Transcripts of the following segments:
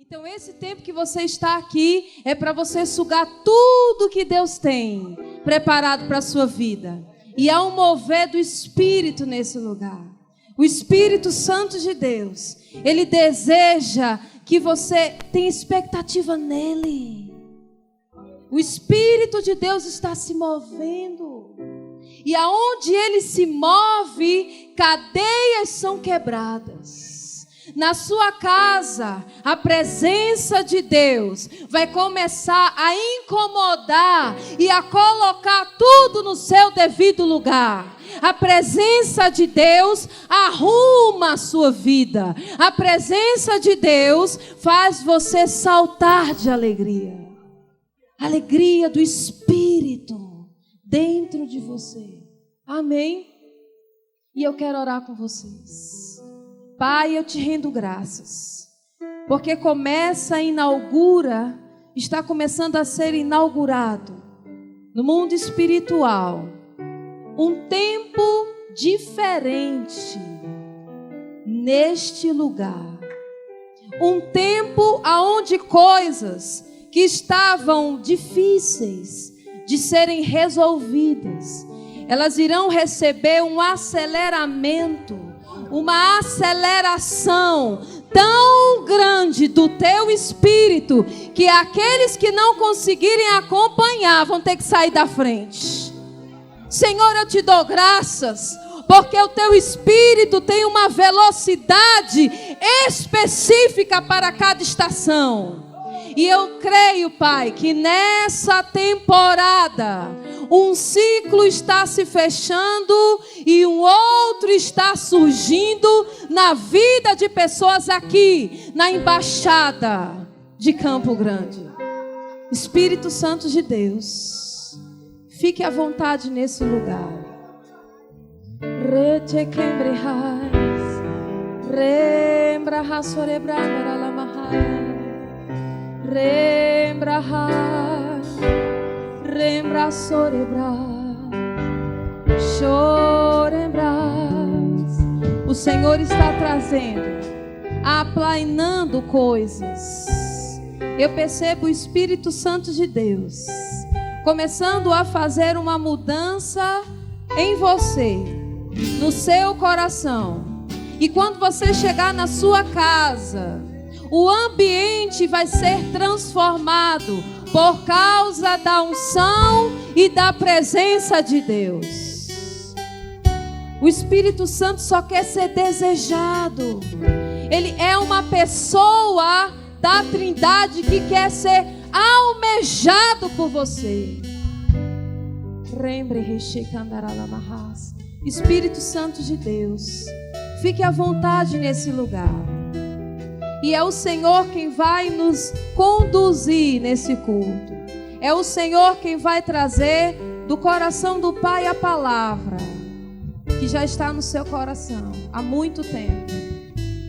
Então esse tempo que você está aqui é para você sugar tudo que Deus tem preparado para a sua vida. E há um mover do Espírito nesse lugar. O Espírito Santo de Deus, Ele deseja que você tenha expectativa nele. O Espírito de Deus está se movendo. E aonde Ele se move, cadeias são quebradas. Na sua casa, a presença de Deus vai começar a incomodar e a colocar tudo no seu devido lugar. A presença de Deus arruma a sua vida. A presença de Deus faz você saltar de alegria. Alegria do Espírito dentro de você. Amém? E eu quero orar com vocês. Pai, eu te rendo graças, porque está começando a ser inaugurado no mundo espiritual, um tempo diferente neste lugar, um tempo onde coisas que estavam difíceis de serem resolvidas, elas irão receber um aceleramento, uma aceleração tão grande do teu Espírito, que aqueles que não conseguirem acompanhar vão ter que sair da frente. Senhor, eu te dou graças, porque o teu Espírito tem uma velocidade específica para cada estação. E eu creio, Pai, que nessa temporada um ciclo está se fechando e um outro está surgindo na vida de pessoas aqui na embaixada de Campo Grande. Espírito Santo de Deus, fique à vontade nesse lugar. Rembra sorebras, chorembras. O Senhor está trazendo, aplainando coisas. Eu percebo o Espírito Santo de Deus começando a fazer uma mudança em você, no seu coração. E quando você chegar na sua casa, o ambiente vai ser transformado por causa da unção e da presença de Deus. O Espírito Santo só quer ser desejado. Ele é uma pessoa da Trindade que quer ser almejado por você. Espírito Santo de Deus, fique à vontade nesse lugar. E é o Senhor quem vai nos conduzir nesse culto. É o Senhor quem vai trazer do coração do Pai a palavra que já está no seu coração há muito tempo.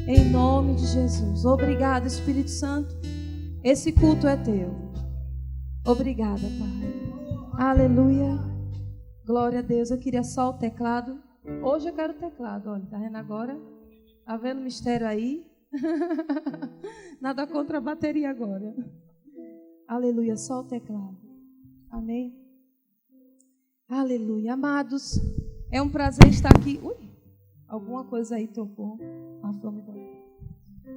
Em nome de Jesus. Obrigada, Espírito Santo. Esse culto é teu. Obrigada, Pai. Aleluia. Glória a Deus. Eu queria só o teclado. Hoje eu quero o teclado. Olha, tá vendo agora? Tá vendo o mistério aí? Nada contra a bateria agora. Aleluia, só o teclado. Amém. Aleluia, amados, é um prazer estar aqui. Ui, alguma coisa aí tocou.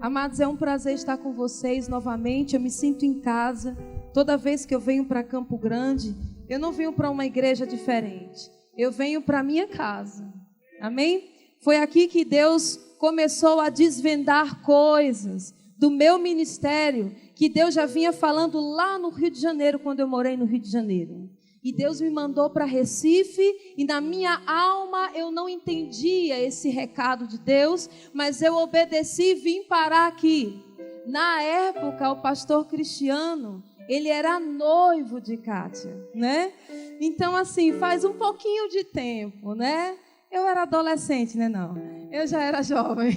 Amados, é um prazer estar com vocês novamente. Eu me sinto em casa. Toda vez que eu venho para Campo Grande, eu não venho para uma igreja diferente. Eu venho para minha casa. Amém? Foi aqui que Deus começou a desvendar coisas do meu ministério que Deus já vinha falando lá no Rio de Janeiro, quando eu morei no Rio de Janeiro. E Deus me mandou para Recife e na minha alma eu não entendia esse recado de Deus, mas eu obedeci e vim parar aqui. Na época, o pastor Cristiano, ele era noivo de Kátia, né? Então, assim, faz um pouquinho de tempo, né? Eu era adolescente, né? Não, eu já era jovem.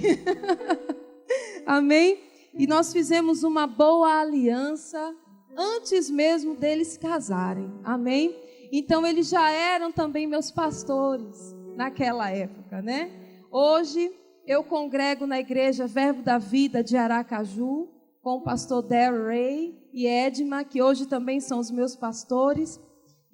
Amém? E nós fizemos uma boa aliança antes mesmo deles casarem. Amém? Então, eles já eram também meus pastores naquela época, né? Hoje, eu congrego na igreja Verbo da Vida de Aracaju. com o pastor Darryl Ray e Edma, que hoje também são os meus pastores.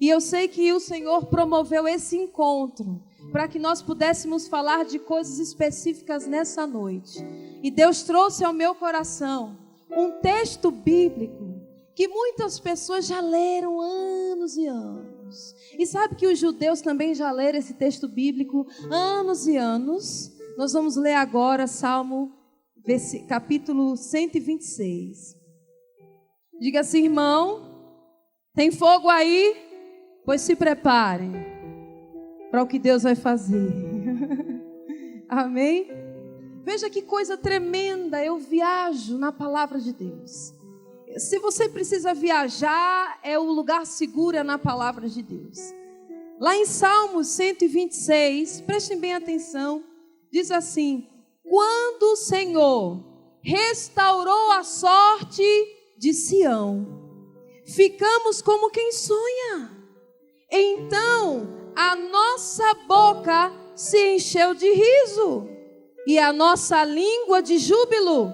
E eu sei que o Senhor promoveu esse encontro para que nós pudéssemos falar de coisas específicas nessa noite. E Deus trouxe ao meu coração um texto bíblico que muitas pessoas já leram anos e anos. E sabe que os judeus também já leram esse texto bíblico anos e anos. Nós vamos ler agora Salmo capítulo 126. Diga assim, irmão, tem fogo aí? Pois se preparem para o que Deus vai fazer. Amém? Veja que coisa tremenda, eu viajo na palavra de Deus. Se você precisa viajar, o lugar seguro é na palavra de Deus. Lá em Salmo 126, prestem bem atenção, diz assim: quando o Senhor restaurou a sorte de Sião, ficamos como quem sonha. Então a nossa boca se encheu de riso e a nossa língua de júbilo.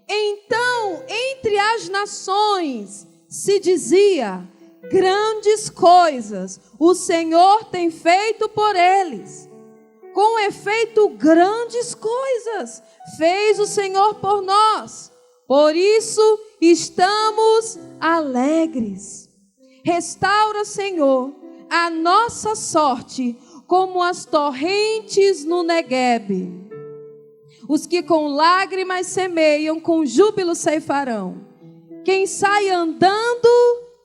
Então, entre as nações se dizia: grandes coisas o Senhor tem feito por eles. Com efeito, grandes coisas fez o Senhor por nós. Por isso estamos alegres. Restaura, Senhor, a nossa sorte como as torrentes no Neguebe. Os que com lágrimas semeiam, com júbilo ceifarão. Quem sai andando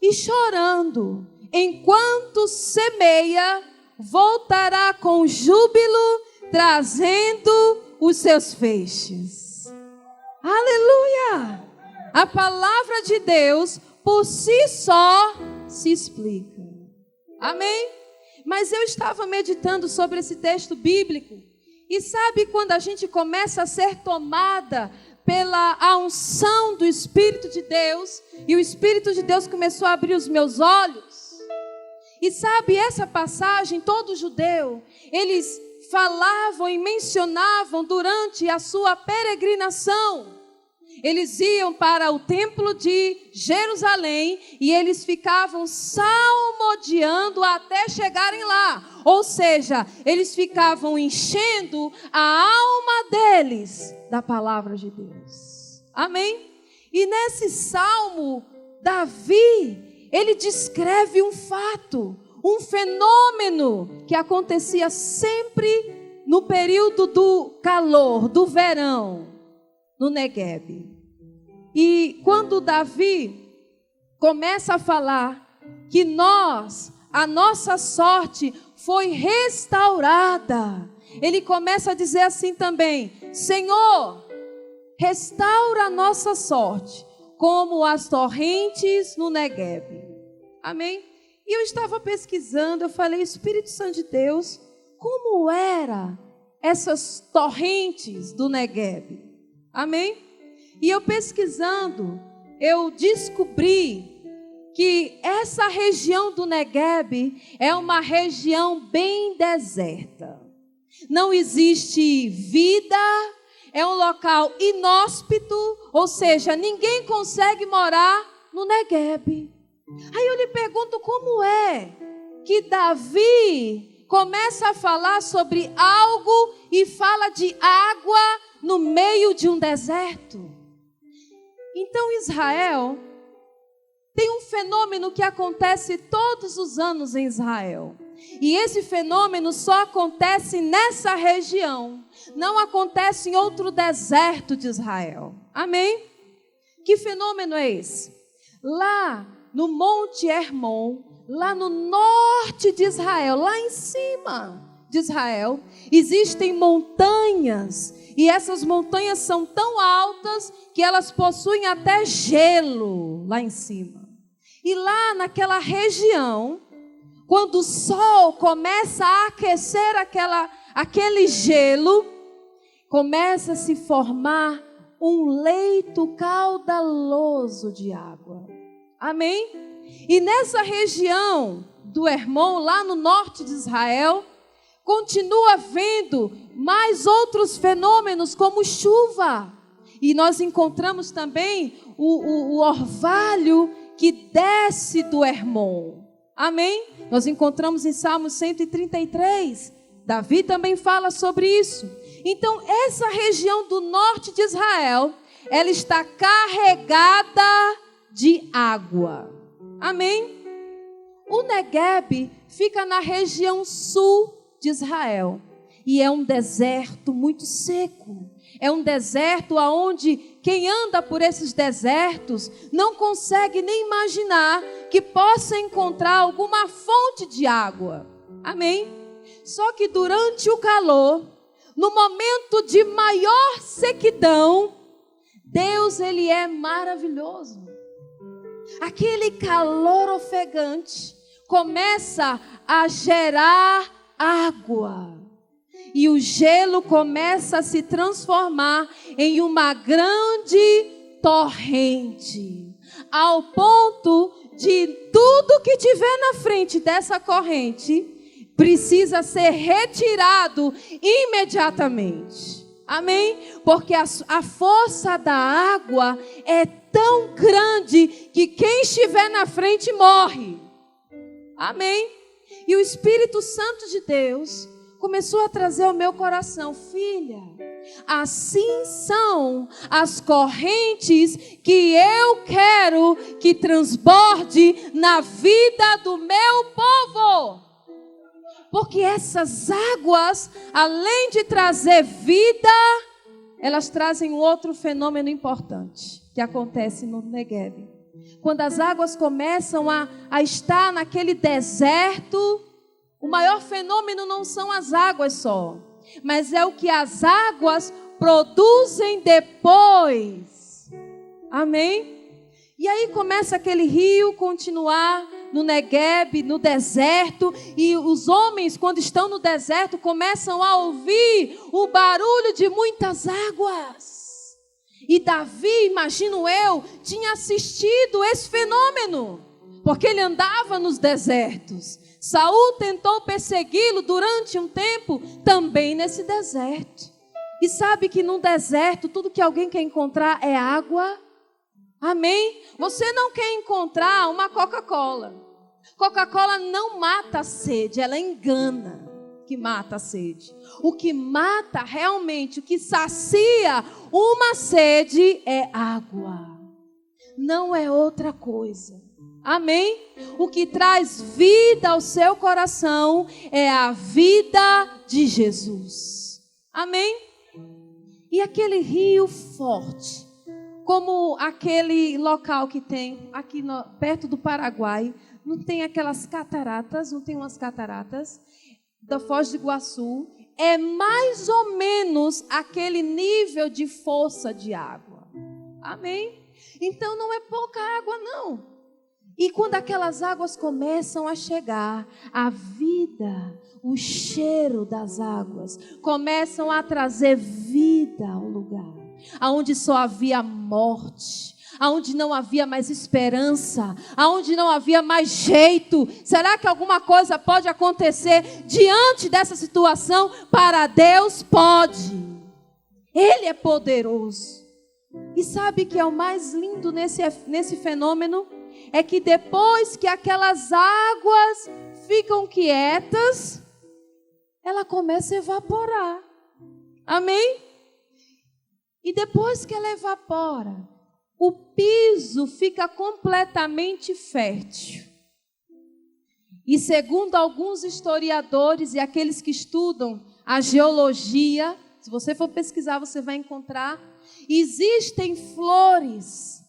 e chorando, enquanto semeia, voltará com júbilo, trazendo os seus feixes. Aleluia! A palavra de Deus, por si só, se explica. Amém? Mas eu estava meditando sobre esse texto bíblico. E sabe quando a gente começa a ser tomada pela unção do Espírito de Deus, e o Espírito de Deus começou a abrir os meus olhos? E sabe, essa passagem, todo judeu, eles falavam e mencionavam durante a sua peregrinação. Eles iam para o templo de Jerusalém e eles ficavam salmodiando até chegarem lá. Ou seja, eles ficavam enchendo a alma deles da palavra de Deus. Amém? E nesse salmo, Davi, ele descreve um fato, um fenômeno que acontecia sempre no período do calor, do verão, no Neguebe. E quando Davi começa a falar que a nossa sorte foi restaurada, ele começa a dizer assim também: Senhor, restaura a nossa sorte como as torrentes no Neguebe. Amém? E eu estava pesquisando, eu falei: Espírito Santo de Deus, como eram essas torrentes do Neguebe? Amém? E eu pesquisando, eu descobri que essa região do Neguebe é uma região bem deserta. Não existe vida, é um local inóspito, ou seja, ninguém consegue morar no Neguebe. Aí eu lhe pergunto, como é que Davi começa a falar sobre algo e fala de água no meio de um deserto? Então Israel tem um fenômeno que acontece todos os anos em Israel. E esse fenômeno só acontece nessa região. Não acontece em outro deserto de Israel. Amém? Que fenômeno é esse? Lá no Monte Hermon, lá no norte de Israel, lá em cima de Israel, existem montanhas. E essas montanhas são tão altas que elas possuem até gelo lá em cima. E lá naquela região, quando o sol começa a aquecer aquele gelo, começa a se formar um leito caudaloso de água. Amém? E nessa região do Hermon, lá no norte de Israel, continua havendo mais outros fenômenos como chuva. E nós encontramos também o orvalho que desce do Hermon. Amém? Nós encontramos em Salmos 133. Davi também fala sobre isso. Então, essa região do norte de Israel, ela está carregada de água. Amém? O Negueb fica na região sul de Israel. E é um deserto muito seco. É um deserto onde quem anda por esses desertos não consegue nem imaginar que possa encontrar alguma fonte de água. Amém? Só que durante o calor, no momento de maior sequidão, Deus, Ele é maravilhoso. Aquele calor ofegante começa a gerar água. E o gelo começa a se transformar em uma grande torrente. Ao ponto de tudo que tiver na frente dessa corrente precisa ser retirado imediatamente. Amém? Porque a força da água é tão grande que quem estiver na frente morre. Amém? E o Espírito Santo de Deus começou a trazer ao meu coração: filha, assim são as correntes que eu quero que transborde na vida do meu povo. Porque essas águas, além de trazer vida, elas trazem um outro fenômeno importante que acontece no Negueb. Quando as águas começam a estar naquele deserto, o maior fenômeno não são as águas só, mas é o que as águas produzem depois. Amém? E aí começa aquele rio continuar no Negueb, no deserto, e os homens, quando estão no deserto, começam a ouvir o barulho de muitas águas. E Davi, imagino eu, tinha assistido esse fenômeno, porque ele andava nos desertos. Saul tentou persegui-lo durante um tempo, também nesse deserto. E sabe que no deserto, tudo que alguém quer encontrar é água. Amém? Você não quer encontrar uma Coca-Cola. Coca-Cola não mata a sede, ela engana que mata a sede. O que mata realmente, o que sacia uma sede é água. Não é outra coisa. Amém? O que traz vida ao seu coração é a vida de Jesus. Amém? E aquele rio forte, como aquele local que tem aqui perto do Paraguai, não tem aquelas cataratas, não tem umas cataratas da Foz do Iguaçu, é mais ou menos aquele nível de força de água. Amém? Então não é pouca água não. E quando aquelas águas começam a chegar, a vida, o cheiro das águas, começam a trazer vida ao lugar. Aonde só havia morte, aonde não havia mais esperança, aonde não havia mais jeito. Será que alguma coisa pode acontecer diante dessa situação? Para Deus pode. Ele é poderoso. E sabe que é o mais lindo nesse fenômeno? É que depois que aquelas águas ficam quietas, ela começa a evaporar. Amém? E depois que ela evapora, o piso fica completamente fértil. E segundo alguns historiadores e aqueles que estudam a geologia, se você for pesquisar, você vai encontrar, existem flores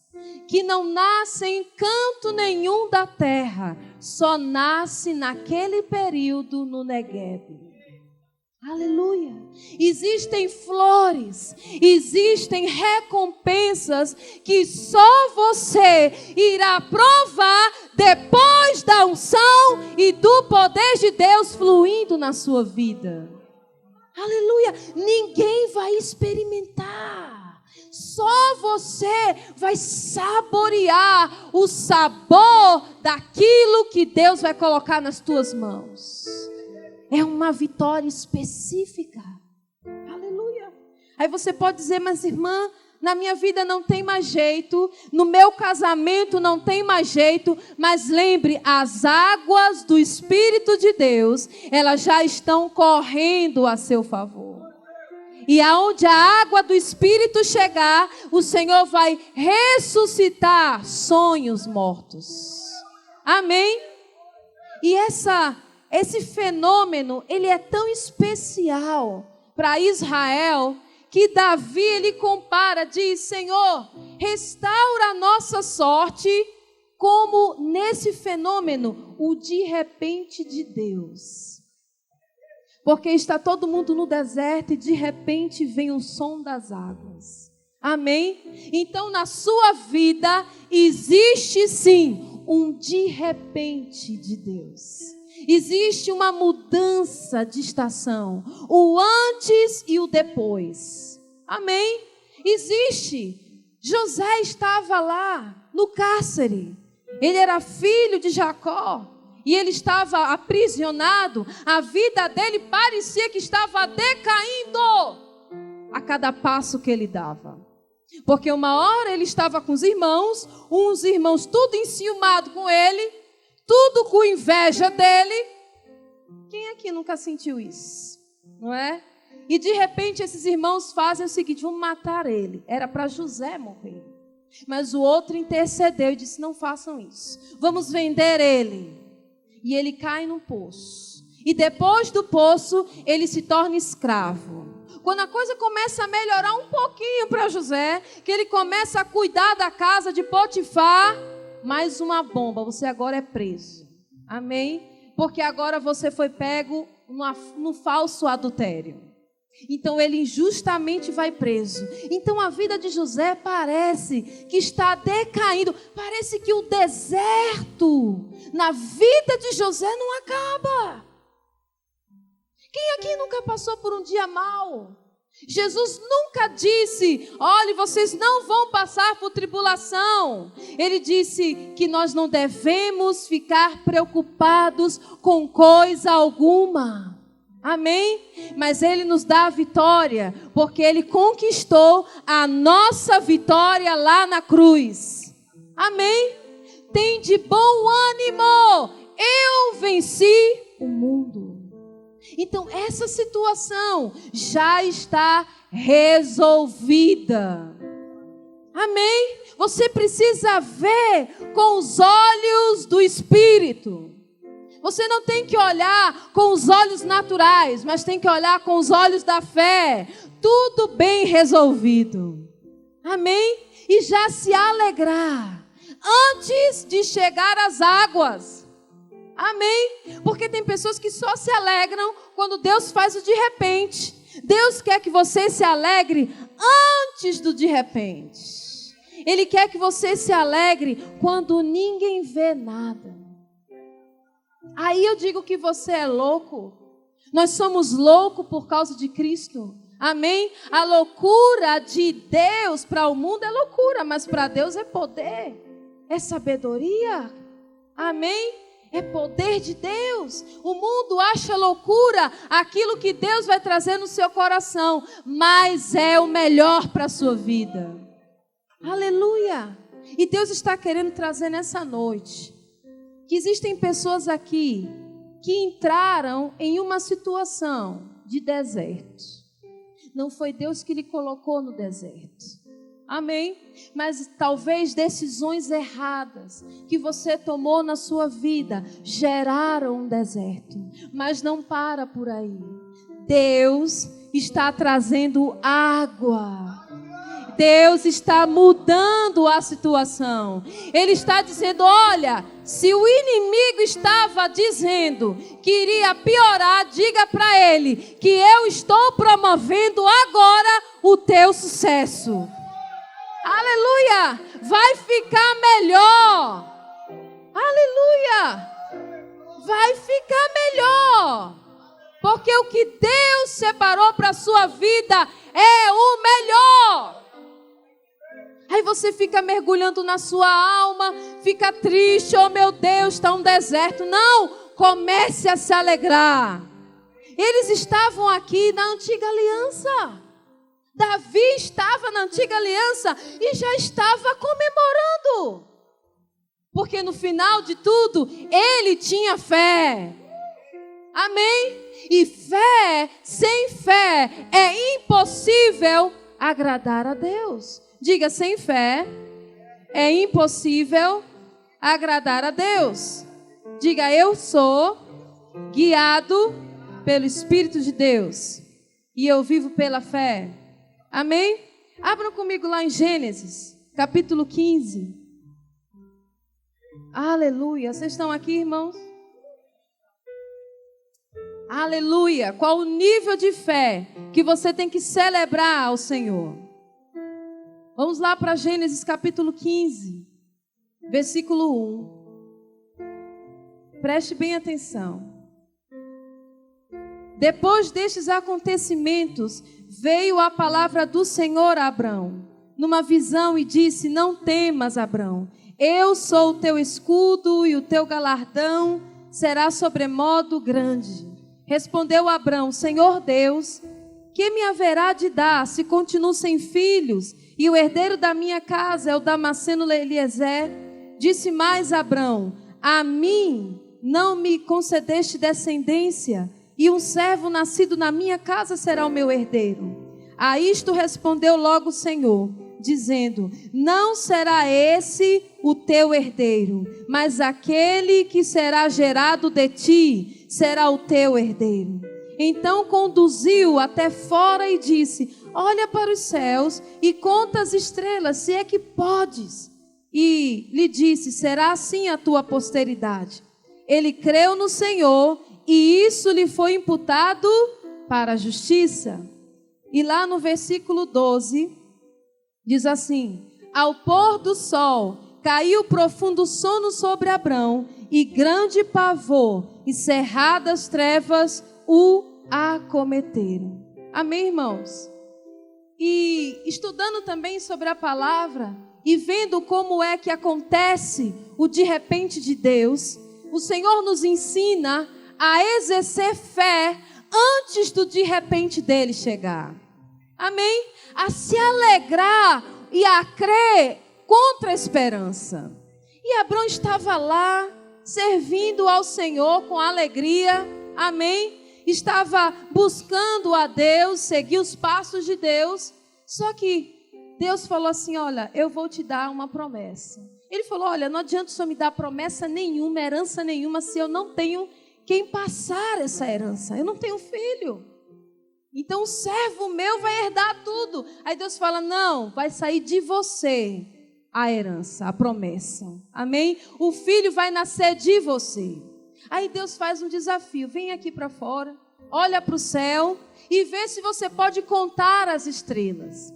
que não nascem em canto nenhum da terra, só nasce naquele período no Negueb. Aleluia! Existem flores, existem recompensas que só você irá provar depois da unção e do poder de Deus fluindo na sua vida. Aleluia! Ninguém vai experimentar. Só você vai saborear o sabor daquilo que Deus vai colocar nas tuas mãos. É uma vitória específica. Aleluia. Aí você pode dizer, mas irmã, na minha vida não tem mais jeito, no meu casamento não tem mais jeito, mas lembre, as águas do Espírito de Deus, elas já estão correndo a seu favor. E aonde a água do Espírito chegar, o Senhor vai ressuscitar sonhos mortos. Amém? E esse fenômeno, ele é tão especial para Israel, que Davi, ele compara, diz, Senhor, restaura a nossa sorte, como nesse fenômeno, o de repente de Deus. Porque está todo mundo no deserto e de repente vem o som das águas. Amém? Então na sua vida existe sim um de repente de Deus. Existe uma mudança de estação, o antes e o depois. Amém? Existe. José estava lá no cárcere. Ele era filho de Jacó e ele estava aprisionado. A vida dele parecia que estava decaindo a cada passo que ele dava. Porque uma hora ele estava com os irmãos, uns irmãos tudo enciumado com ele, tudo com inveja dele. Quem aqui nunca sentiu isso? Não é? E de repente esses irmãos fazem o seguinte, vamos matar ele. Era para José morrer. Mas o outro intercedeu e disse, não façam isso. Vamos vender ele. E ele cai no poço. E depois do poço, ele se torna escravo. Quando a coisa começa a melhorar um pouquinho para José, que ele começa a cuidar da casa de Potifar, mais uma bomba, você agora é preso. Amém? Porque agora você foi pego no falso adultério. Então ele injustamente vai preso. Então a vida de José parece que está decaindo. Parece que o deserto na vida de José não acaba. Quem aqui nunca passou por um dia mau? Jesus nunca disse, olhe, vocês não vão passar por tribulação. Ele disse que nós não devemos ficar preocupados com coisa alguma. Amém? Mas Ele nos dá a vitória, porque Ele conquistou a nossa vitória lá na cruz. Amém? Tem de bom ânimo, eu venci o mundo. Então essa situação já está resolvida. Amém? Você precisa ver com os olhos do Espírito. Você não tem que olhar com os olhos naturais, mas tem que olhar com os olhos da fé. Tudo bem resolvido. Amém? E já se alegrar antes de chegar às águas. Amém? Porque tem pessoas que só se alegram quando Deus faz o de repente. Deus quer que você se alegre antes do de repente. Ele quer que você se alegre quando ninguém vê nada. Aí eu digo que você é louco. Nós somos loucos por causa de Cristo. Amém? A loucura de Deus para o mundo é loucura, mas para Deus é poder, é sabedoria. Amém? É poder de Deus. O mundo acha loucura aquilo que Deus vai trazer no seu coração, mas é o melhor para a sua vida. Aleluia! E Deus está querendo trazer nessa noite que existem pessoas aqui que entraram em uma situação de deserto. Não foi Deus que lhe colocou no deserto. Amém? Mas talvez decisões erradas que você tomou na sua vida geraram um deserto. Mas não para por aí. Deus está trazendo água. Deus está mudando a situação. Ele está dizendo, olha, se o inimigo estava dizendo que iria piorar, diga para ele que eu estou promovendo agora o teu sucesso. Aleluia! Vai ficar melhor. Aleluia! Vai ficar melhor. Porque o que Deus separou para a sua vida é o melhor. Aí você fica mergulhando na sua alma, fica triste, oh meu Deus, está um deserto. Não, comece a se alegrar. Eles estavam aqui na antiga aliança. Davi estava na antiga aliança e já estava comemorando. Porque no final de tudo, ele tinha fé. Amém? E fé, sem fé, é impossível agradar a Deus. Diga, sem fé, é impossível agradar a Deus. Diga, eu sou guiado pelo Espírito de Deus. E eu vivo pela fé. Amém? Abram comigo lá em Gênesis, capítulo 15. Aleluia. Vocês estão aqui, irmãos? Aleluia. Qual o nível de fé que você tem que celebrar ao Senhor? Vamos lá para Gênesis capítulo 15, versículo 1. Preste bem atenção. Depois destes acontecimentos, veio a palavra do Senhor a Abrão, numa visão, e disse: não temas, Abrão, eu sou o teu escudo e o teu galardão será sobremodo grande. Respondeu Abrão: Senhor Deus, que me haverá de dar se continuo sem filhos, e o herdeiro da minha casa é o Damasceno Eliezer? Disse mais Abrão: a mim não me concedeste descendência, e um servo nascido na minha casa será o meu herdeiro. A isto respondeu logo o Senhor, dizendo: não será esse o teu herdeiro, mas aquele que será gerado de ti será o teu herdeiro. Então conduziu até fora e disse: olha para os céus e conta as estrelas, se é que podes. E lhe disse: será assim a tua posteridade. Ele creu no Senhor e isso lhe foi imputado para a justiça. E lá no versículo 12, diz assim: ao pôr do sol, caiu profundo sono sobre Abrão, e grande pavor e cerradas trevas o acometeram. Amém, irmãos? E estudando também sobre a palavra, e vendo como é que acontece o de repente de Deus, o Senhor nos ensina a exercer fé antes do de repente dele chegar. Amém? A se alegrar e a crer contra a esperança. E Abrão estava lá, servindo ao Senhor com alegria. Amém? Estava buscando a Deus, seguir os passos de Deus. Só que Deus falou assim: olha, eu vou te dar uma promessa. Ele falou: olha, não adianta o Senhor me dar promessa nenhuma, herança nenhuma, se eu não tenho quem passar essa herança. Eu não tenho filho. Então o servo meu vai herdar tudo. Aí Deus fala: não, vai sair de você a herança, a promessa. Amém? O filho vai nascer de você. Aí Deus faz um desafio: vem aqui para fora, olha para o céu e vê se você pode contar as estrelas.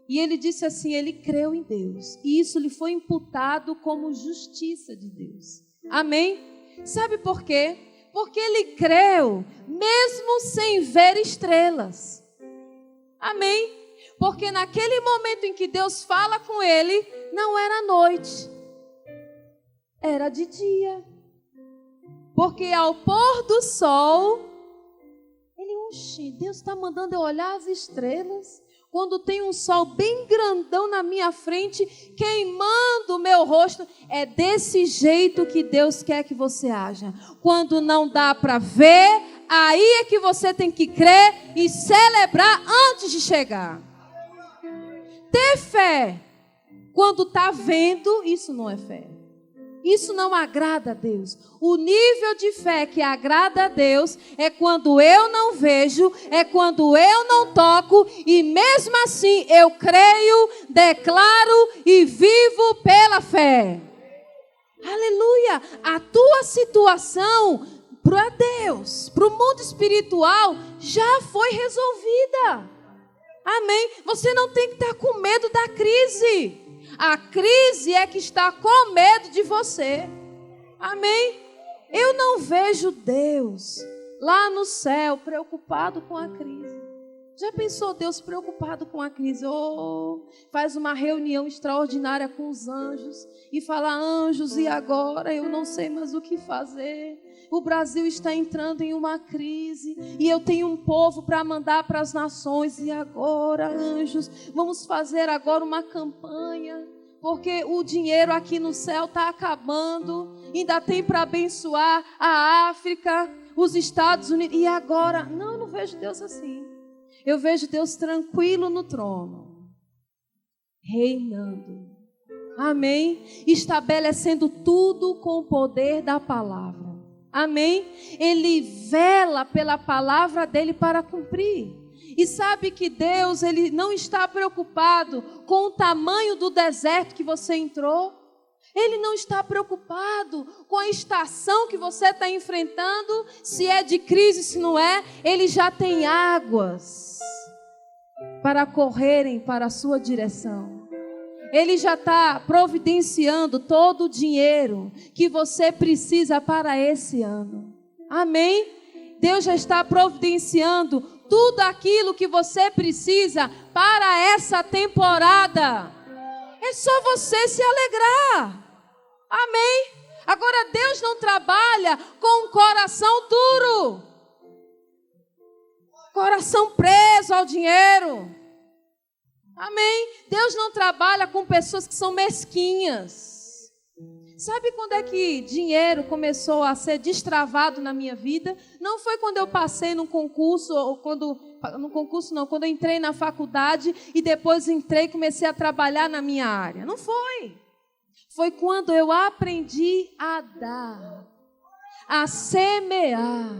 E ele disse assim: ele creu em Deus, e isso lhe foi imputado como justiça de Deus. Amém? Sabe por quê? Porque ele creu, mesmo sem ver estrelas. Amém? Porque naquele momento em que Deus fala com ele, não era noite, era de dia. Porque ao pôr do sol, Deus está mandando eu olhar as estrelas, quando tem um sol bem grandão na minha frente, queimando o meu rosto. É desse jeito que Deus quer que você haja. Quando não dá para ver, aí é que você tem que crer e celebrar antes de chegar. Ter fé quando está vendo, isso não é fé. Isso não agrada a Deus. O nível de fé que agrada a Deus é quando eu não vejo, é quando eu não toco, e mesmo assim eu creio, declaro e vivo pela fé. Aleluia! A tua situação para Deus, para o mundo espiritual, já foi resolvida. Amém? Você não tem que estar com medo da crise. A crise é que está com medo de você. Amém? Eu não vejo Deus lá no céu preocupado com a crise. Já pensou Deus preocupado com a crise? Faz uma reunião extraordinária com os anjos e fala: anjos, e agora? Eu não sei mais o que fazer. O Brasil está entrando em uma crise e eu tenho um povo para mandar para as nações. E agora, anjos, vamos fazer agora uma campanha, porque o dinheiro aqui no céu está acabando. Ainda tem para abençoar a África, os Estados Unidos. E agora? Não, eu não vejo Deus assim. Eu vejo Deus tranquilo no trono, reinando. Amém? Estabelecendo tudo com o poder da palavra. Amém? Ele vela pela palavra dele para cumprir. E sabe que Deus, ele não está preocupado com o tamanho do deserto que você entrou. Ele não está preocupado com a estação que você está enfrentando, se é de crise, se não é. Ele já tem águas para correrem para a sua direção. Ele já está providenciando todo o dinheiro que você precisa para esse ano. Amém? Deus já está providenciando tudo aquilo que você precisa para essa temporada. É só você se alegrar. Amém? Agora, Deus não trabalha com um coração duro, coração preso ao dinheiro. Amém? Deus não trabalha com pessoas que são mesquinhas. Sabe quando é que dinheiro começou a ser destravado na minha vida? Não foi quando eu passei num concurso, ou quando eu entrei na faculdade e depois entrei e comecei a trabalhar na minha área. Não foi. Foi quando eu aprendi a dar, a semear.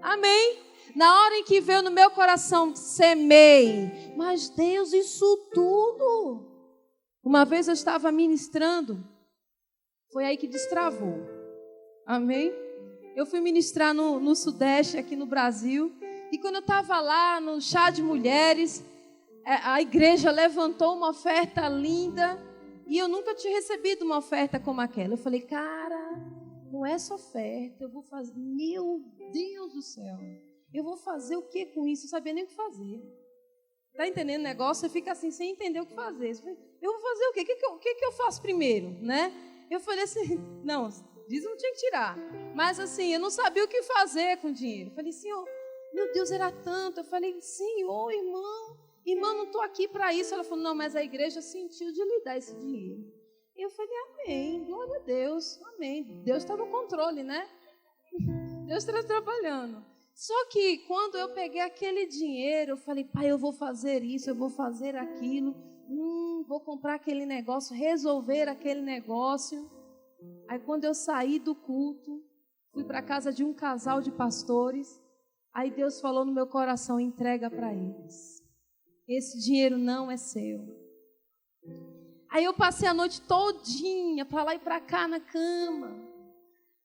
Amém? Na hora em que veio no meu coração, semei. Mas Deus, isso tudo. Uma vez eu estava ministrando, foi aí que destravou. Amém? Eu fui ministrar no Sudeste, aqui no Brasil. E quando eu estava lá no chá de mulheres, a igreja levantou uma oferta linda. E eu nunca tinha recebido uma oferta como aquela. Eu falei, cara, com essa oferta eu vou fazer... Meu Deus do céu. Eu vou fazer o que com isso? Eu não sabia nem o que fazer. Está entendendo o negócio? Você fica assim, sem entender o que fazer. Eu vou fazer o quê? O que eu faço primeiro? Né? Eu falei assim, não, dízimo tinha que tirar. Mas assim, eu não sabia o que fazer com o dinheiro. Eu falei, Senhor, meu Deus, era tanto. Eu falei, Senhor, irmã, não estou aqui para isso. Ela falou, não, mas a igreja sentiu de lhe dar esse dinheiro. E eu falei, amém, glória a Deus, amém. Deus está no controle, né? Deus está trabalhando. Só que quando eu peguei aquele dinheiro, eu falei, pai, eu vou fazer isso, eu vou fazer aquilo, vou comprar aquele negócio, resolver aquele negócio. Aí quando eu saí do culto, fui para a casa de um casal de pastores, aí Deus falou no meu coração, entrega para eles. Esse dinheiro não é seu. Aí eu passei a noite todinha, para lá e para cá na cama.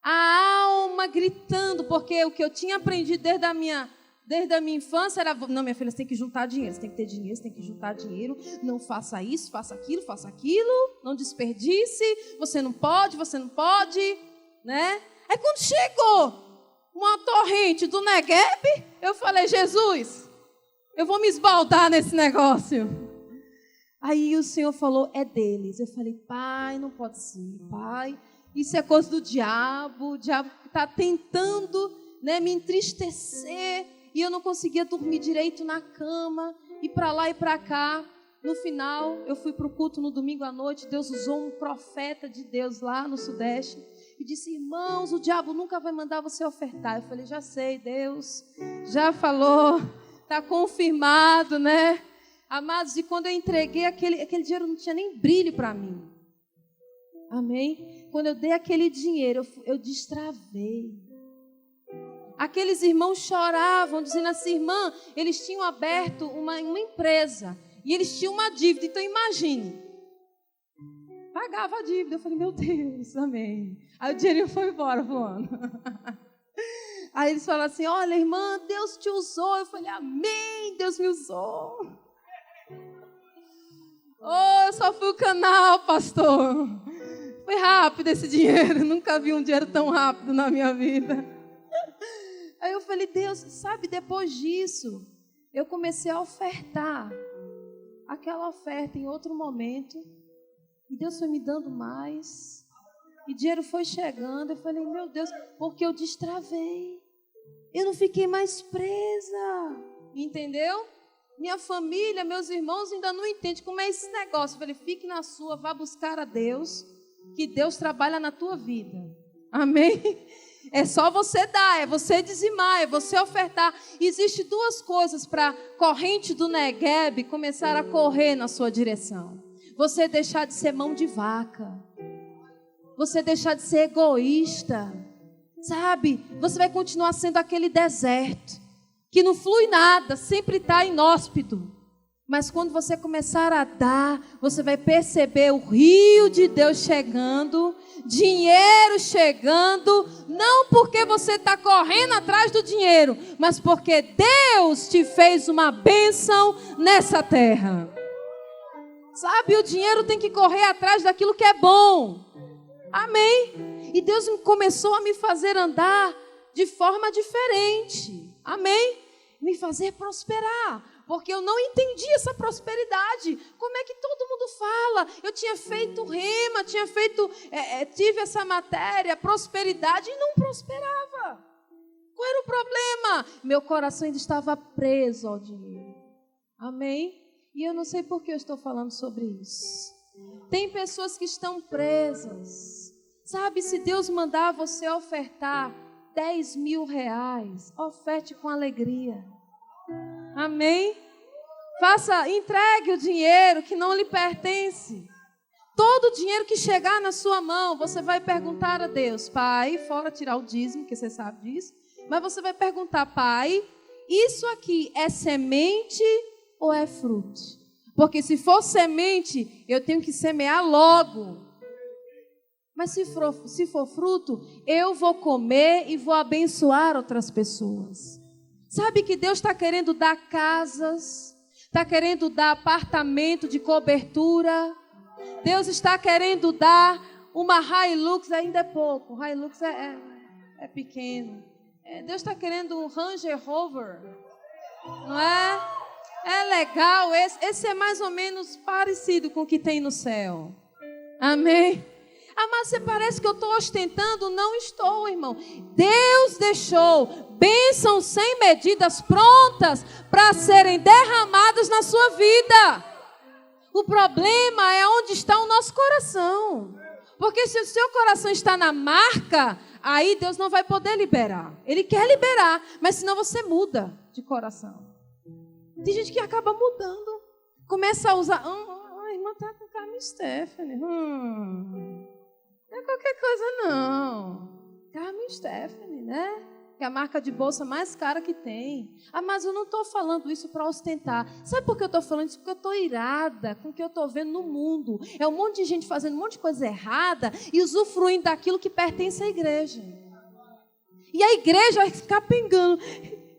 A alma gritando, porque o que eu tinha aprendido desde a minha infância era, não, minha filha, você tem que juntar dinheiro, você tem que ter dinheiro, você tem que juntar dinheiro, não faça isso, faça aquilo, não desperdice, você não pode, né? Aí quando chegou uma torrente do Negueb, eu falei, Jesus, eu vou me esbaldar nesse negócio. Aí o Senhor falou, é deles. Eu falei, pai, não pode ser, pai. Isso é coisa do diabo. O diabo está tentando, né, me entristecer. E eu não conseguia dormir direito na cama. E para lá e para cá. No final, eu fui para o culto no domingo à noite. Deus usou um profeta de Deus lá no Sudeste. E disse, irmãos, o diabo nunca vai mandar você ofertar. Eu falei, já sei, Deus já falou. Está confirmado, né? Amados, e quando eu entreguei aquele dinheiro, não tinha nem brilho para mim. Amém? Quando eu dei aquele dinheiro, eu destravei. Aqueles irmãos choravam, dizendo assim, irmã, eles tinham aberto uma empresa e eles tinham uma dívida. Então imagine, pagava a dívida. Eu falei, meu Deus, amém. Aí o dinheiro foi embora voando. Aí eles falaram assim, olha irmã, Deus te usou. Eu falei, amém, Deus me usou. Oh, eu só fui o canal, pastor. Foi rápido esse dinheiro. Nunca vi um dinheiro tão rápido na minha vida. Aí eu falei, Deus, sabe, depois disso, eu comecei a ofertar aquela oferta em outro momento. E Deus foi me dando mais. E dinheiro foi chegando. Eu falei, meu Deus, porque eu destravei. Eu não fiquei mais presa. Entendeu? Minha família, meus irmãos ainda não entendem como é esse negócio. Eu falei, fique na sua, vá buscar a Deus, que Deus trabalha na tua vida. Amém? É só você dar, é você dizimar, é você ofertar. Existem duas coisas para a corrente do Negueb começar a correr na sua direção. Você deixar de ser mão de vaca. Você deixar de ser egoísta. Sabe? Você vai continuar sendo aquele deserto que não flui nada, sempre está inóspito. Mas quando você começar a dar, você vai perceber o rio de Deus chegando, dinheiro chegando, não porque você está correndo atrás do dinheiro, mas porque Deus te fez uma bênção nessa terra. Sabe, o dinheiro tem que correr atrás daquilo que é bom. Amém? E Deus começou a me fazer andar de forma diferente. Amém? Me fazer prosperar. Porque eu não entendi essa prosperidade. Como é que todo mundo fala? Eu tinha feito rema, tive essa matéria, prosperidade, e não prosperava. Qual era o problema? Meu coração ainda estava preso ao dinheiro. Amém? E eu não sei por que eu estou falando sobre isso. Tem pessoas que estão presas. Sabe, se Deus mandar você ofertar 10 mil reais, oferte com alegria. Amém? Entregue o dinheiro que não lhe pertence. Todo o dinheiro que chegar na sua mão, você vai perguntar a Deus, Pai, fora tirar o dízimo, que você sabe disso, mas você vai perguntar, Pai, isso aqui é semente ou é fruto? Porque se for semente, eu tenho que semear logo. Mas se for fruto, eu vou comer e vou abençoar outras pessoas. Sabe que Deus está querendo dar casas, está querendo dar apartamento de cobertura. Deus está querendo dar uma Hilux, ainda é pouco, Hilux é pequeno. Deus está querendo um Ranger Rover, não é? É legal, esse é mais ou menos parecido com o que tem no céu. Amém? Ah, mas você parece que eu estou ostentando. Não estou, irmão. Deus deixou bênçãos sem medidas prontas para serem derramadas na sua vida. O problema é onde está o nosso coração. Porque se o seu coração está na marca, aí Deus não vai poder liberar. Ele quer liberar, mas senão você muda de coração. Tem gente que acaba mudando. Começa a usar... a irmã está com Carmen Stephanie. Não é qualquer coisa, não. Carmen Stephanie, né? Que é a marca de bolsa mais cara que tem. Ah, mas eu não estou falando isso para ostentar. Sabe por que eu estou falando isso? Porque eu estou irada com o que eu estou vendo no mundo. É um monte de gente fazendo um monte de coisa errada e usufruindo daquilo que pertence à igreja. E a igreja vai ficar pegando.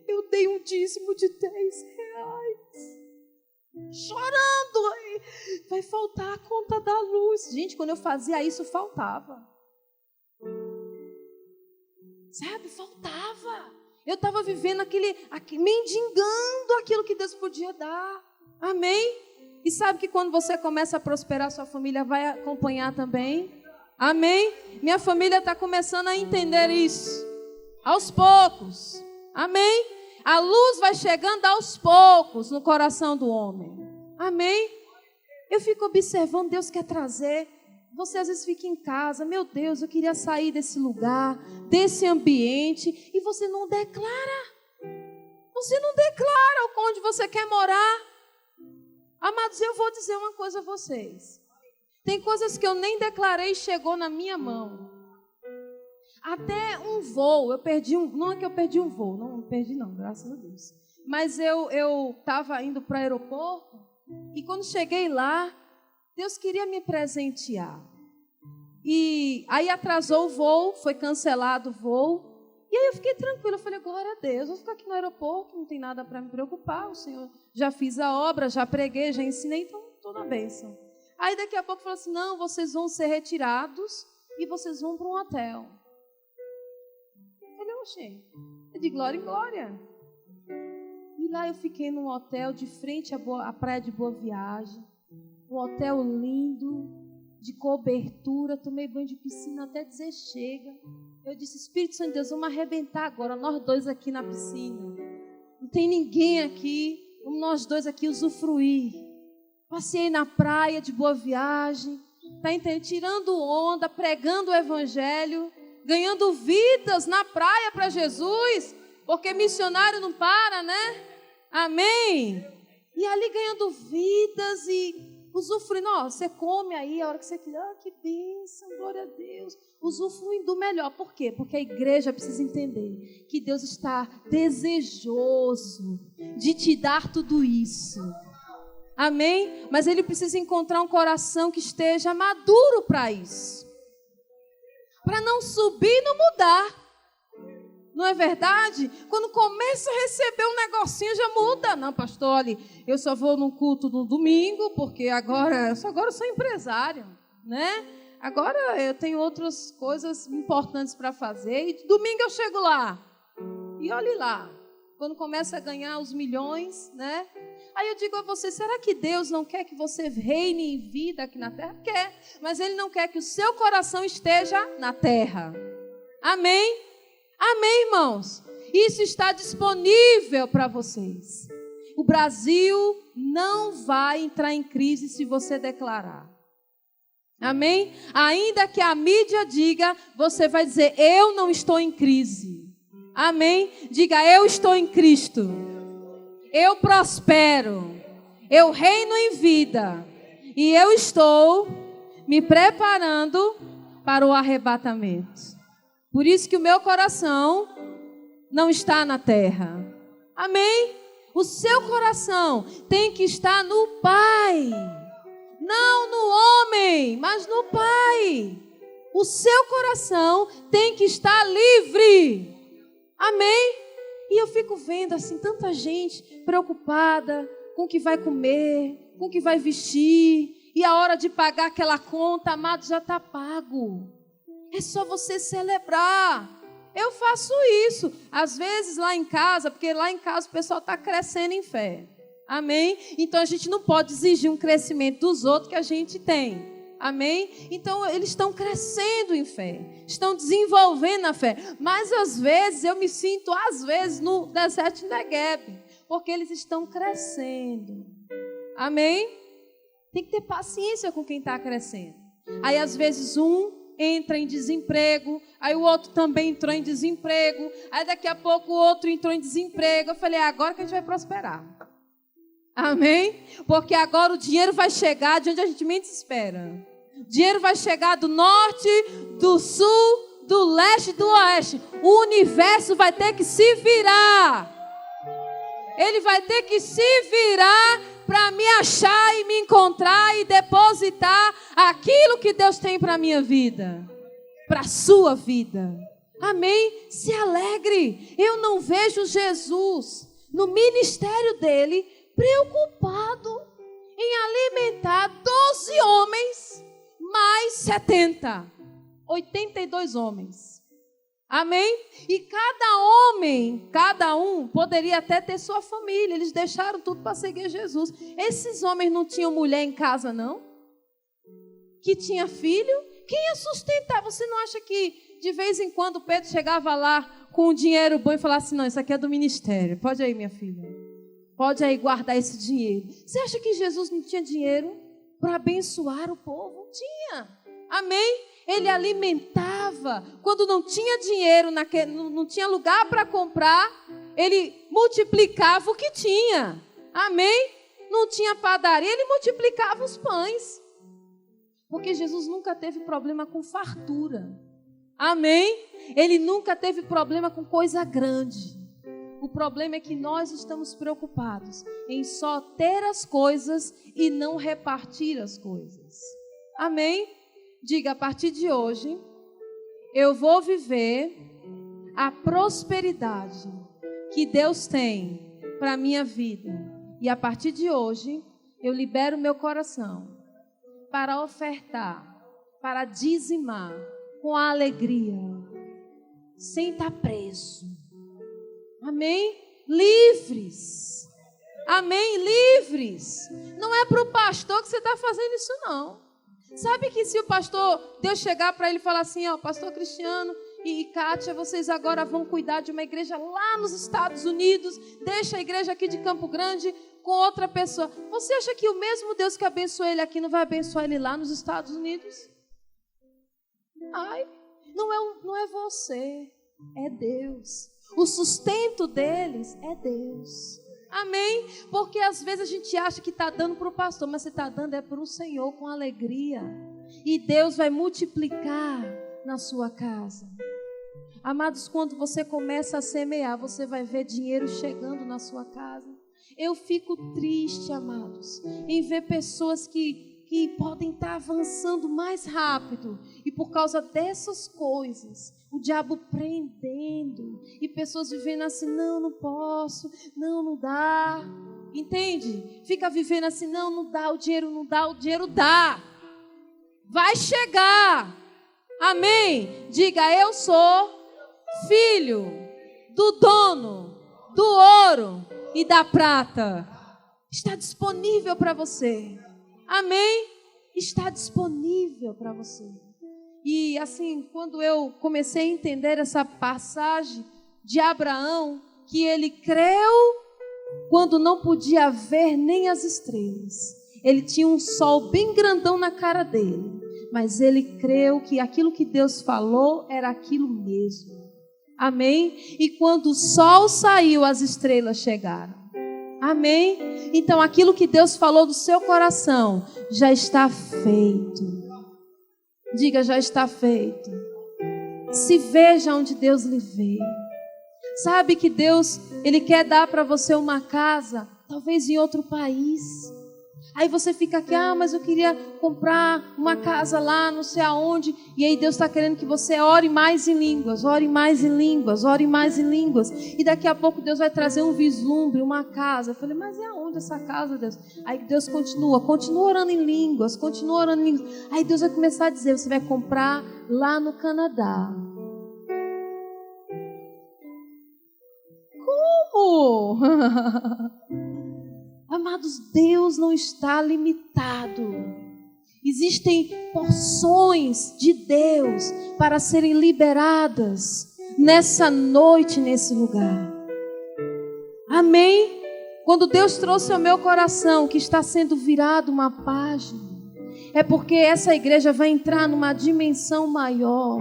Eu dei um dízimo de 10 reais. Chorando, vai faltar a conta da luz. Gente, quando eu fazia isso, faltava. Sabe, faltava. Eu estava vivendo mendigando aquilo que Deus podia dar. Amém? E sabe que quando você começa a prosperar, sua família vai acompanhar também. Amém? Minha família está começando a entender isso. Aos poucos. Amém? A luz vai chegando aos poucos no coração do homem. Amém? Eu fico observando, Deus quer trazer. Você às vezes fica em casa, meu Deus, eu queria sair desse lugar, desse ambiente, e você não declara. Você não declara onde você quer morar. Amados, eu vou dizer uma coisa a vocês. Tem coisas que eu nem declarei e chegou na minha mão. Até um voo, não é que eu perdi um voo, não perdi não, graças a Deus. Mas eu estava indo para o aeroporto e quando cheguei lá, Deus queria me presentear. E aí atrasou o voo, foi cancelado o voo. E aí eu fiquei tranquila, eu falei, glória a Deus, vou ficar aqui no aeroporto, não tem nada para me preocupar, o Senhor já fiz a obra, já preguei, já ensinei, então estou na bênção. Aí daqui a pouco falou assim, não, vocês vão ser retirados e vocês vão para um hotel. Eu de glória em glória. E lá eu fiquei num hotel de frente à praia de Boa Viagem. Um hotel lindo, de cobertura, tomei banho de piscina até dizer chega. Eu disse, Espírito Santo de Deus, vamos arrebentar agora, nós dois aqui na piscina. Não tem ninguém aqui, vamos nós dois aqui usufruir. Passei na praia de Boa Viagem, tá entendendo? Tirando onda, pregando o evangelho, ganhando vidas na praia para Jesus, porque missionário não para, né? Amém? E ali ganhando vidas e usufruindo. Ó, você come aí a hora que você quiser. Ah, que bênção, glória a Deus. Usufruindo do melhor. Por quê? Porque a igreja precisa entender que Deus está desejoso de te dar tudo isso. Amém? Mas Ele precisa encontrar um coração que esteja maduro para isso. Para não subir e não mudar. Não é verdade? Quando começa a receber um negocinho, já muda. Não, pastor, olha, eu só vou no culto no domingo, porque agora eu sou empresário, né? Agora eu tenho outras coisas importantes para fazer. E domingo eu chego lá. E olhe lá. Quando começa a ganhar os milhões, né? Aí eu digo a você, será que Deus não quer que você reine em vida aqui na terra? Quer, mas Ele não quer que o seu coração esteja na terra. Amém? Amém, irmãos? Isso está disponível para vocês. O Brasil não vai entrar em crise se você declarar. Amém? Ainda que a mídia diga, você vai dizer, eu não estou em crise. Amém? Diga, eu estou em Cristo. Eu prospero. Eu reino em vida. E eu estou me preparando para o arrebatamento. Por isso que o meu coração não está na terra. Amém? O seu coração tem que estar no Pai. Não no homem, mas no Pai. O seu coração tem que estar livre. Amém? E eu fico vendo assim tanta gente preocupada com o que vai comer, com o que vai vestir. E a hora de pagar aquela conta, amado, já está pago. É só você celebrar. Eu faço isso. Às vezes lá em casa, porque lá em casa o pessoal está crescendo em fé. Amém? Então a gente não pode exigir um crescimento dos outros que a gente tem. Amém? Então eles estão crescendo em fé. Estão desenvolvendo a fé. Mas às vezes eu me sinto, no deserto de Negueb. Porque eles estão crescendo. Amém? Tem que ter paciência com quem está crescendo. Aí às vezes entra em desemprego, aí o outro também entrou em desemprego, aí daqui a pouco o outro entrou em desemprego. Eu falei, agora que a gente vai prosperar. Amém? Porque agora o dinheiro vai chegar de onde a gente menos espera. O dinheiro vai chegar do norte, do sul, do leste e do oeste. O universo vai ter que se virar. Ele vai ter que se virar para me achar e me encontrar e depositar aquilo que Deus tem para a minha vida, para a sua vida. Amém? Se alegre. Eu não vejo Jesus no ministério dele preocupado em alimentar 12 homens mais 70, 82 homens. Amém? E cada um poderia até ter sua família. Eles deixaram tudo para seguir Jesus. Esses homens não tinham mulher em casa, não? Que tinha filho? Quem ia sustentar? Você não acha que de vez em quando Pedro chegava lá com um dinheiro bom e falava assim, não, isso aqui é do ministério. Pode aí, minha filha. Pode aí guardar esse dinheiro. Você acha que Jesus não tinha dinheiro para abençoar o povo? Tinha. Amém? Ele alimentava. Quando não tinha dinheiro, não tinha lugar para comprar, ele multiplicava o que tinha. Amém? Não tinha padaria, ele multiplicava os pães. Porque Jesus nunca teve problema com fartura. Amém? Ele nunca teve problema com coisa grande. O problema é que nós estamos preocupados em só ter as coisas e não repartir as coisas. Amém? Diga, a partir de hoje, eu vou viver a prosperidade que Deus tem para a minha vida. E a partir de hoje, eu libero meu coração para ofertar, para dizimar com alegria, sem estar preso. Amém? Livres. Amém? Livres. Não é para o pastor que você está fazendo isso, não. Sabe que se o pastor, Deus chegar para ele e falar assim, ó, pastor Cristiano e Kátia, vocês agora vão cuidar de uma igreja lá nos Estados Unidos, deixa a igreja aqui de Campo Grande com outra pessoa. Você acha que o mesmo Deus que abençoa ele aqui não vai abençoar ele lá nos Estados Unidos? Ai, não é você, é Deus. O sustento deles é Deus. Amém? Porque às vezes a gente acha que está dando para o pastor, mas você está dando é para o Senhor com alegria. E Deus vai multiplicar na sua casa. Amados, quando você começa a semear, você vai ver dinheiro chegando na sua casa. Eu fico triste, amados, em ver pessoas que podem estar avançando mais rápido. E por causa dessas coisas, o diabo prendendo. E pessoas vivendo assim, não posso, não dá. Entende? Fica vivendo assim, não dá, o dinheiro não dá, o dinheiro dá. Vai chegar. Amém? Diga, eu sou filho do dono do ouro e da prata. Está disponível para você. Amém? Está disponível para você. E assim, quando eu comecei a entender essa passagem de Abraão, que ele creu quando não podia ver nem as estrelas. Ele tinha um sol bem grandão na cara dele, mas ele creu que aquilo que Deus falou era aquilo mesmo. Amém? E quando o sol saiu, as estrelas chegaram. Amém? Então aquilo que Deus falou do seu coração já está feito. Diga, já está feito. Se veja onde Deus lhe vê. Sabe que Deus, Ele quer dar para você uma casa, talvez em outro país. Aí você fica aqui, mas eu queria comprar uma casa lá, não sei aonde. E aí Deus está querendo que você ore mais em línguas, ore mais em línguas, ore mais em línguas. E daqui a pouco Deus vai trazer um vislumbre, uma casa. Eu falei, mas é aonde essa casa, Deus? Aí Deus continua orando em línguas, continua orando em línguas. Aí Deus vai começar a dizer, você vai comprar lá no Canadá. Como? Amados, Deus não está limitado. Existem porções de Deus para serem liberadas nessa noite, nesse lugar. Amém? Quando Deus trouxe ao meu coração que está sendo virado uma página, é porque essa igreja vai entrar numa dimensão maior.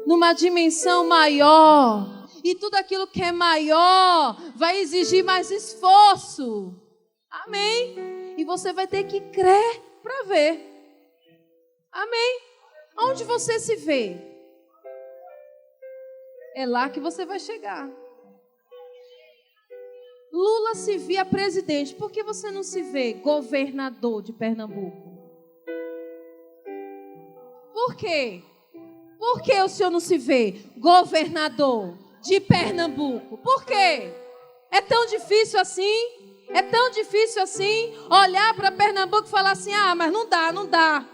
Numa dimensão maior. E tudo aquilo que é maior vai exigir mais esforço. Amém? E você vai ter que crer para ver. Amém? Onde você se vê? É lá que você vai chegar. Lula se via presidente. Por que você não se vê governador de Pernambuco? Por quê? Por que o senhor não se vê governador de Pernambuco? Por quê? É tão difícil assim? É tão difícil assim olhar para Pernambuco e falar assim, mas não dá.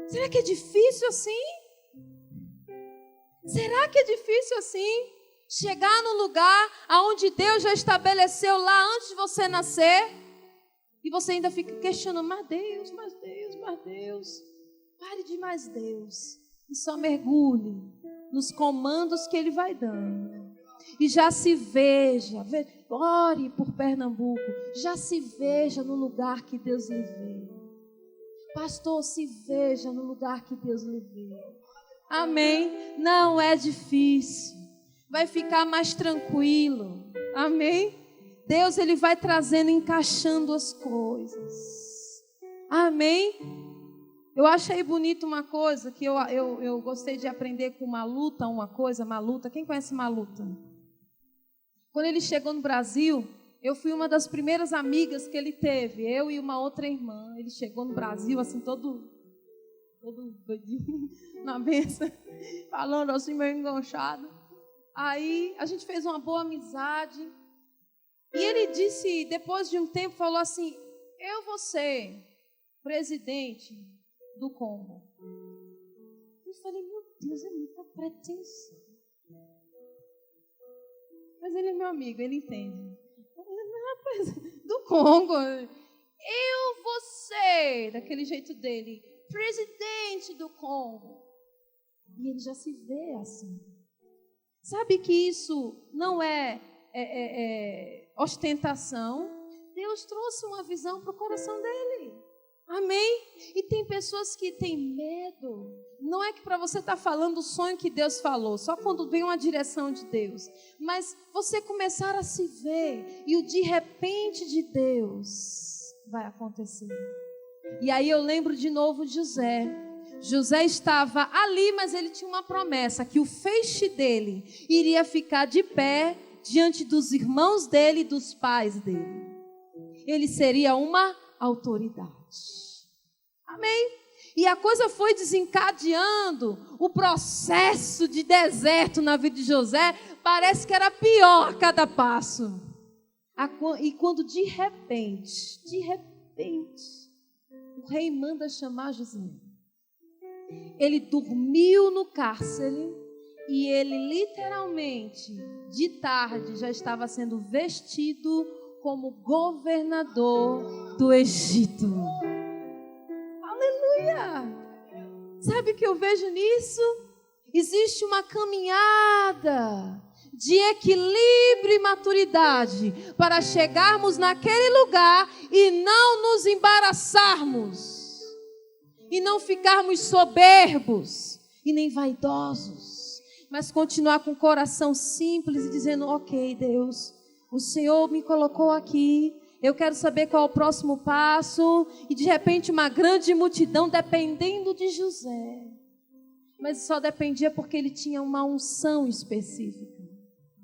Será que é difícil assim? Será que é difícil assim? Chegar no lugar onde Deus já estabeleceu lá antes de você nascer e você ainda fica questionando, mas Deus. Pare de mais Deus e só mergulhe nos comandos que Ele vai dando. E já se veja, ore por Pernambuco, já se veja no lugar que Deus lhe vê. Pastor, se veja no lugar que Deus lhe vê. Amém? Não é difícil. Vai ficar mais tranquilo. Amém? Deus, Ele vai trazendo, encaixando as coisas. Amém? Eu achei bonito uma coisa que eu gostei de aprender com Maluta, Maluta. Quem conhece Maluta? Quando ele chegou no Brasil, eu fui uma das primeiras amigas que ele teve, eu e uma outra irmã. Ele chegou no Brasil assim, todo doidinho, na mesa, falando assim, meio enganchado. Aí a gente fez uma boa amizade. E ele disse, depois de um tempo, falou assim, eu vou ser presidente do Congo. Eu falei, meu Deus, é muita pretensão. Mas ele é meu amigo, ele entende. Do Congo. eu vou ser, daquele jeito dele, presidente do Congo. E ele já se vê assim. Sabe que isso não é ostentação? Deus trouxe uma visão para o coração dele. Amém? E tem pessoas que têm medo. Não é que para você estar falando o sonho que Deus falou, só quando vem uma direção de Deus. Mas você começar a se ver e o de repente de Deus vai acontecer. E aí eu lembro de novo de José. José estava ali, mas ele tinha uma promessa, que o feixe dele iria ficar de pé diante dos irmãos dele e dos pais dele. Ele seria uma autoridade. Amém? E a coisa foi desencadeando, o processo de deserto na vida de José parece que era pior a cada passo. E quando de repente, o rei manda chamar José. Ele dormiu no cárcere e ele literalmente, de tarde, já estava sendo vestido como governador do Egito. Aleluia! Sabe o que eu vejo nisso? Existe uma caminhada de equilíbrio e maturidade para chegarmos naquele lugar e não nos embaraçarmos. E não ficarmos soberbos e nem vaidosos, mas continuar com o coração simples e dizendo, ok, Deus, o Senhor me colocou aqui, eu quero saber qual é o próximo passo. E de repente uma grande multidão dependendo de José. Mas só dependia porque ele tinha uma unção específica.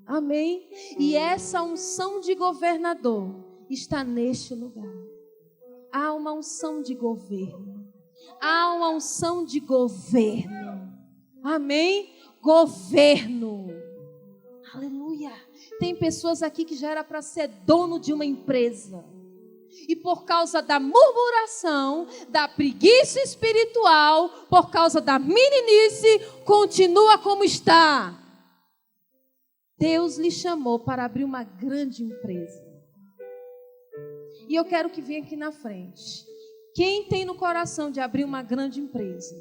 Amém? E essa unção de governador está neste lugar. Há uma unção de governo. Há uma unção de governo. Amém? Governo. Aleluia. Tem pessoas aqui que já era para ser dono de uma empresa. E por causa da murmuração, da preguiça espiritual, por causa da meninice, continua como está. Deus lhe chamou para abrir uma grande empresa. E eu quero que venha aqui na frente. Quem tem no coração de abrir uma grande empresa,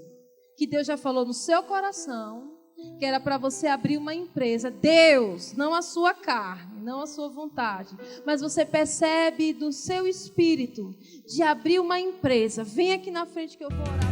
que Deus já falou no seu coração, que era para você abrir uma empresa, Deus, não a sua carne, não a sua vontade, mas você percebe do seu espírito de abrir uma empresa, vem aqui na frente que eu vou orar.